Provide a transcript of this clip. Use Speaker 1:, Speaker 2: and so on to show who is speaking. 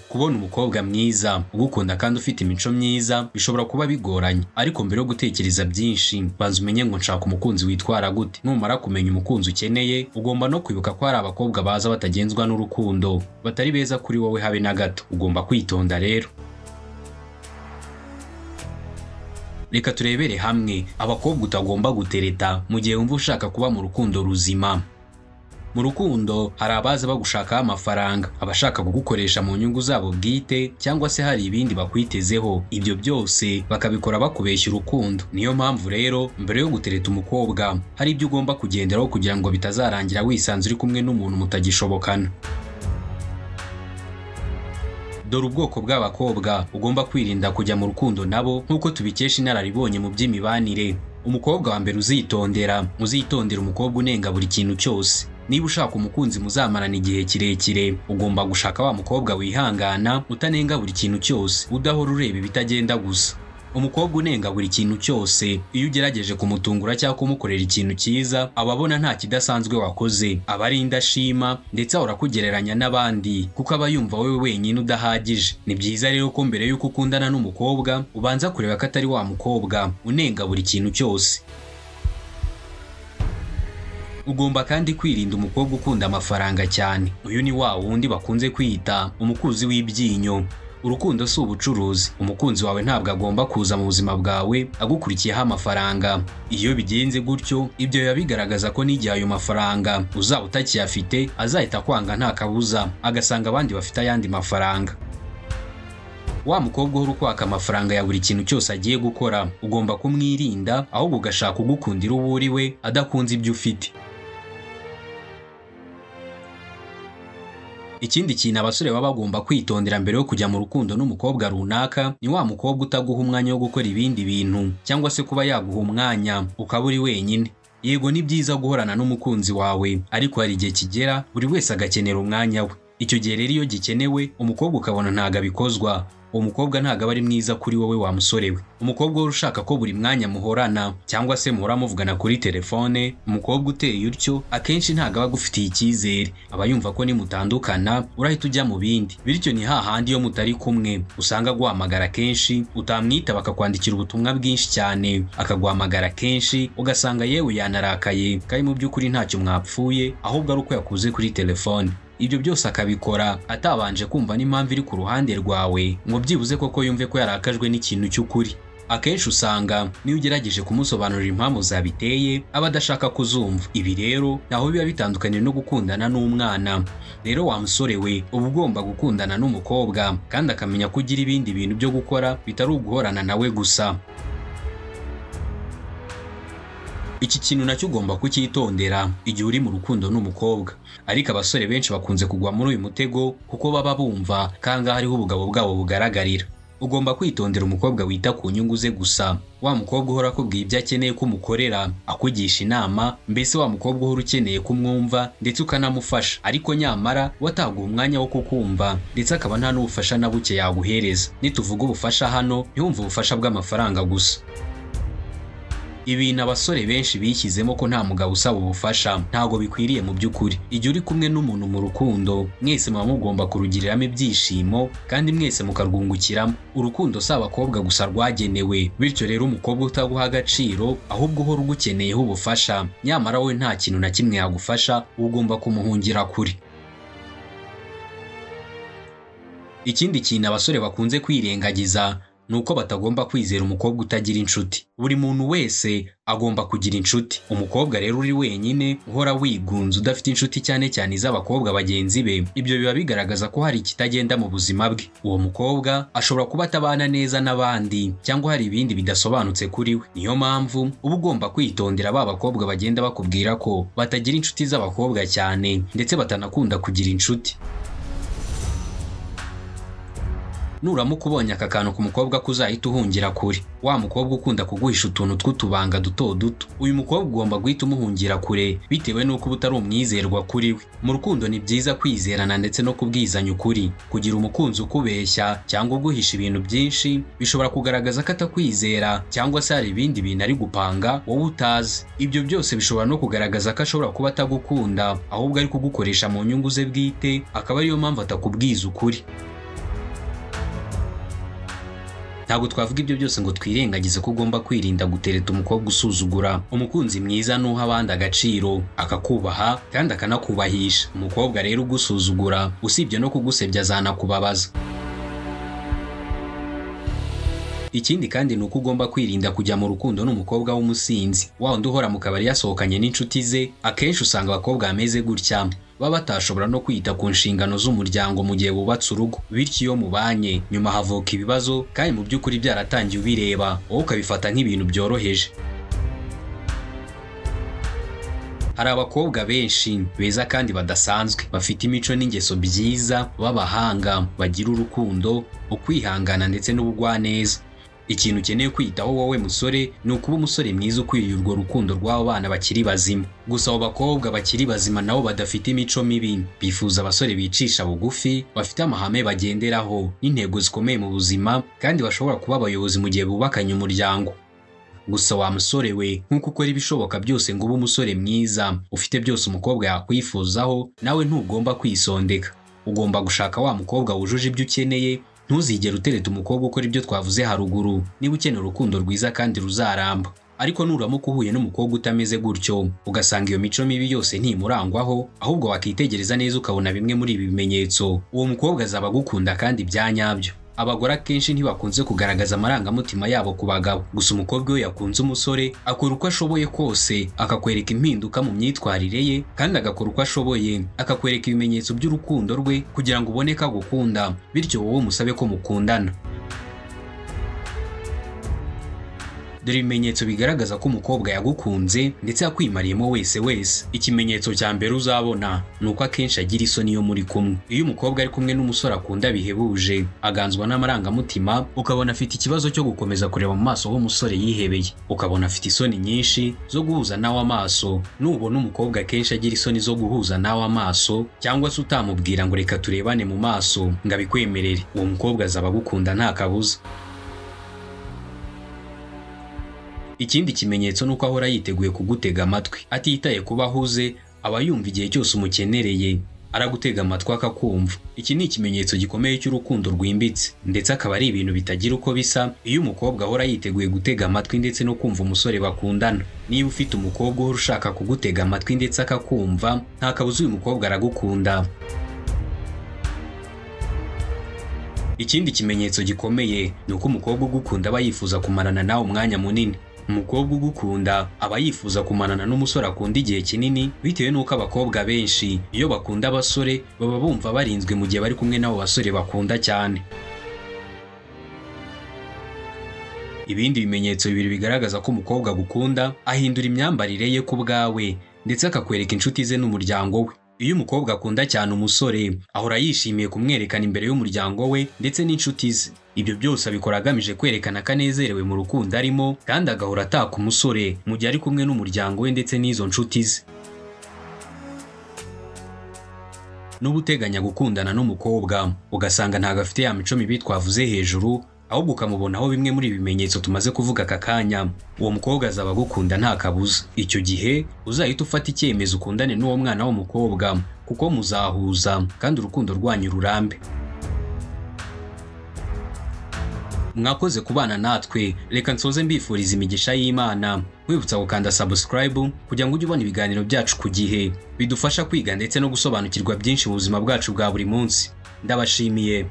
Speaker 1: Kubona umukobwa mwiza ugukunda kandi ufite imico myiza bishobora kuba bigoranye, ariko mbere yo gutekereza byinshi banza umenye ngo nshaka umukunzi witwara gute. Numara kumenya umukunzi ukeneye, ugomba no kwibuka ko hari abakobwa baza batagenzwa n'urukundo, batari beza kuri wowe habe na gato. Ugomba kwitonda rero. Reka turebere hamwe abakobwa utagomba gutereta mu gihe wumva ushaka kuba mu rukundo ruzima. Mu rukundo hari abaza bagushakaho amafaranga, abashaka kugukoresha mu nyungu zabo bwite, cyangwa se hari ibindi bakwitezeho. Ibyo byose bakabikora bakubeshya urukundo. Niyo mpamvu rero mbere yo gutereta umukobwa hari ibyo ugomba kugenderaho kugira ngo bitazarangira wisanze uri kumwe n'umuntu mutagishobokana. Dore ubwoko bw'abakobwa ugomba kwirinda kujya mu rukundo nabo nk'uko tubikesha inararibonye mu by'imibanire. Umukobwa wa mbere uzitondera umukobwa unenga buri kintu cyose. Niba ushaka umukunzi muzamarana igihe kirekire, ugomba gushaka wa mukobwa wihangana, utanenga buri kintu cyose, udahora ureba ibitagenda gusa. Umukobwa unenga buri kintu cyose, iyo ugerageje kumutungura cyangwa kumukorera ikintu cyiza, aba abona nta kidasanzwe wakoze, aba ari indashima, ndetse ahora kugereranya n'abandi kuko aba yumva wowe wenyine udahagije. Ni byiza rero ko mbere y'uko ukundana n'umukobwa ubanza kureba ko atari wa mukobwa unenga buri kintu cyose. Ugomba kandi kwirinda umukobwa ukunda amafaranga cyane. Uyu ni wa wundi bakunze kwita umukuzi w'ibyinyo. Urukundo si ubucuruzi. Umukunzi wawe ntabwo agomba kuza mu buzima bwawe agukurikiyeho amafaranga. Iyo bigenze gutyo, ibyo biba bigaragaza ko n'igihe ayo mafaranga uzaba utakiyafite azahita kwanga nta kabuza, agasanga abandi bafite ayandi mafaranga. Wa mukobwa uhora ukwaka amafaranga ya buri kintu cyose agiye gukora, ugomba kumwirinda, ahubwo ugashaka ugukundira uwo uri we adakunze ibyo ufite. Ikindi kintu abasore baba bagomba kwitondera mbere yo kujya mu rukundo n'umukobwa runaka, ni wa mukobwa utaguha umwanya wo gukora ibindi bintu, cyangwa se kuba yaguha umwanya ukaba uri wenyine. Yego ni byiza guhorana n'umukunzi wawe, ariko hari igihe kigera buri wese agakenera umwanya we. Icyo gihe rero iyo gikenewe, umukobwa ukabona ntago abikozwa, uwo mukobwa ntago aba ari mwiza kuri wowe wa musore we. Umukobwa uhora ushaka ko buri mwanya muhorana, cyangwa se muhora muvugana kuri telefone, umukobwa uteye utyo akenshi ntago aba agufitiye icyizere, aba yumva ko nimutandukana urahita ujya mu bindi. Bityo ni hahandi iyo mutari kumwe usanga guhamagara kenshi, utamwita bakakwandikira ubutumwa bwinshi cyane, akaguhamagara kenshi, ugasanga yewe yanarakaye kandi mu by'ukuri ntacyo mwapfuye, ahubwo ari uko yakuze kuri telefone. Ibyo byose akabikora atabanje kumva n'impamvu iri ku ruhande rwawe ngo byibuze koko yumve ko yarakajwe n'ikintu cy'ukuri. Akenshi usanga niyo ugerageje kumusobanurira impamvu zabiteye aba adashaka kuzumva. Ibi rero naho biba bitandukanye no gukundana n'umwana. Rero wa musore we uba ugomba gukundana n'umukobwa kandi akamenya ko ugira ibindi bintu byo gukora bitari uguhorana nawe gusa. Iki kintu nacyo ugomba kucyitondera igihe uri mu rukundo n'umukobwa. Ariko abasore benshi bakunze kugwa muri uyu mutego kuko baba bumva kanga hariho ubugabo bwabo bugaragarira. Ugomba kwitondera umukobwa wita ku nyungu ze gusa. Wa mukobwa uhora akubwiye ibyo akeneye ko umukorera, akugisha inama, mbese wa mukobwa uhora ukeneye kumwumva ndetse ukanamufasha, ariko nyamara wataguha umwanya wo kukumva, ndetse akaba nta n'ubufasha na buke yaguhereza. Nituvuga ubufasha hano ntihumve ubufasha bw'amafaranga gusa. Ibintu abasore benshi bishyizemo ko nta mugabo usaba ubufasha ntago bikwiriye mu by'ukuri. Igihe uri kumwe n'umuntu mu rukundo, mwese muba mugomba kurugiriramo ibyishimo kandi mwese mukarwungukiramo. Urukundo si abakobwa gusa rwagenewe, bityo rero umukobwa utaguha agaciro ahubwo uhora ugukeneyeho ubufasha, nyamara wowe nta kintu na kimwe yagufasha, ugomba kumuhungira kure. Ikindi kintu abasore bakunze kwirengagiza nuko batagomba kwizera umukobwa utagira inshuti. Buri muntu wese agomba kugira inshuti. Umukobwa rero uri wenyine uhora wigunze udafite inshuti cyane cyane iz'abakobwa bagenzi be, ibyo biba bigaragaza ko hari ikitagenda mu buzima bwe. Uwo mukobwa ashobora kuba atabana neza n'abandi cyangwa hari ibindi bidasobanutse kuri we. Niyo mpamvu uba ugomba kwitondera ba bakobwa bagenda bakubwira ko batagira inshuti z'abakobwa cyane ndetse batanakunda kugira inshuti. Nuramuka ubonye aka kantu ku mukobwa ko uzahita uhungira kure. Wa mukobwa ukunda kuguhisha utuntu tw'utubanga duto duto, uyu mukobwa ugomba guhita umuhungira kure bitewe n'uko uba utari umwizerwa kuri we. Mu rukundo ni byiza kwizerana ndetse no kubwizanya ukuri. Kugira umukunzi ukubeshya cyangwa uguhisha ibintu byinshi bishobora kugaragaza ko atakwizera cyangwa se hari ibindi bintu ari gupanga wowe utazi. Ibyo byose bishobora no kugaragaza ko ashobora kuba atagukunda ahubwo ari kugukoresha mu nyungu ze bwite, akaba ariyo mpamvu atakubwiza ukuri. Ntabwo twavuga ibyo byose ngo twirengagize ko ugomba kwirinda gutereta umukobwa usuzugura. Umukunzi mwiza nuha abandi agaciro, akakubaha kandi akanakubahisha. Umukobwa rero ugusuzugura usibye no kugusebya azanakubabaza. Ikindi kandi ni uko ugomba kwirinda kujya mu rukundo n'umukobwa w'umusinzi, wa wundi uhora mu kabari yasohokanye n'inshuti ze. Akenshi usanga abakobwa bameze gutya baba batashobora no kwita ku nshingano z'umuryango mu gihe bubatse urugo, bityo iyo mubanye nyuma havuka ibibazo kandi mu by'ukuri byaratangiye ubireba, wowe ukabifata nk'ibintu byoroheje. Hari abakobwa benshi beza kandi badasanzwe, bafite imico n'ingeso byiza, b'abahanga, bagira urukundo, ukwihangana ndetse n'ubugwaneza. Ikintu ukeneye kwitaho wowe musore ni ukuba umusore mwiza ukwiriye urwo rukundo rw'abo bana bakiri bazima. Gusa abo bakobwa bakiri bazima nabo badafite imico mibi, bifuza abasore bicisha bugufi, bafite amahame bagenderaho n'intego zikomeye mu buzima, kandi bashobora kuba abayobozi mu gihe bubakanye umuryango. Gusa wa musore we, nk'uko ukora ibishoboka byose ngo ube umusore mwiza, ufite byose umukobwa yakwifuzaho, nawe ntugomba kwisondeka. Ugomba gushaka wa mukobwa wujuje ibyo ukeneye. Ntuzigere utereta umukobwa ukora ibyo twavuze haruguru, niba ukeneye urukundo rwiza kandi ruzaramba. Ariko nuramuka uhuye n'umukobwa utameze gutyo, ugasanga iyo mico mibi yose ntimurangwaho, ahubwo wakitegereza neza ukabona bimwe muri ibi bimenyetso, uwo mukobwa azaba agukunda kandi bya nyabyo. Abagore akenshi ntibakunze kugaragaza amarangamutima yabo ku bagabo, gusa umukobwa we yakunze umusore akora uko ashoboye kose akakwereka impinduka mu myitwarire ye, kandi agakora uko ashoboye akakwereka ibimenyetso by'urukundo rwe kugira ngo ubone ko agukunda, bityo wowe umusabe ko mukundana. Dore ibimenyetso bigaragaza ko umukobwa yagukunze ndetse yakwimariyemo wese. Ikimenyetso cya mbere uzabona ni uko akenshi agira isoni iyo muri kumwe. Iyo umukobwa ari kumwe n'umusore akunda bihebuje, aganzwa n'amarangamutima, ukabona afite ikibazo cyo gukomeza kureba mu maso h'umusore yihebeye, ukabona afite isoni nyinshi zo guhuza nawe amaso. Nubona umukobwa akenshi agira isoni zo guhuza nawe amaso, cyangwa se utamubwira ngo reka turebane mu maso ngo abikwemerere, uwo mukobwa azaba agukunda nta kabuza. Ikindi kimenyetso nuko ahora yiteguye kugutega amatwi, atitaye kuba ahuze, aba yumva igihe cyose umukenereye, aragutega amatwi akakumva. Iki ni ikimenyetso gikomeye cy'urukundo rwimbitse, ndetse akaba ari ibintu bitagira uko bisa iyo umukobwa ahora yiteguye gutega amatwi ndetse no kumva umusore bakundana. Niba ufite umukobwa uhora ushaka kugutega amatwi ndetse akakumva, nta kabuza uyu mukobwa aragukunda. Ikindi kimenyetso gikomeye ni uko umukobwa ugukunda aba yifuza kumarana nawe umwanya munini. Umukobwa ugukunda aba yifuza kumarana n'umusore akunda igihe kinini, bitewe n'uko abakobwa benshi iyo bakunda abasore baba bumva barinzwe mu gihe bari kumwe n'abo basore bakunda cyane. Ibindi bimenyetso bibiri bigaragaza ko umukobwa agukunda, ahindura imyambarire ye ku bwawe ndetse akakwereka inshuti ze n'umuryango we. Iyo umukobwa akunda cyane umusore, ahora yishimiye kumwerekana imbere y'umuryango we ndetse n'inshuti ze. Ibyo byose abikora agamije kwerekana ko anezerewe mu rukundo arimo, kandi agahora ataka umusore mu gihe ari kumwe n'umuryango we ndetse n'izo nshuti ze. Nuba uteganya gukundana n'umukobwa ugasanga ntabwo afite ya mico mibi twavuze hejuru, ahubwo ukamubonaho bimwe muri ibi bimenyetso tumaze kuvuga aka kanya, uwo mukobwa azaba agukunda nta kabuza. Icyo gihe uzahita ufata icyemezo ukundane n'uwo mwana w'umukobwa, kuko muzahuza kandi urukundo rwanyu rurambe. Mwakoze kubana natwe, reka nsoze mbifuriza imigisha y'Imana, wibutsa gukanda subscribe kugira ngo ujye ubona ibiganiro byacu ku gihe, bidufasha kwiga ndetse no gusobanukirwa byinshi mu buzima bwacu bwa buri munsi. Ndabashimiye.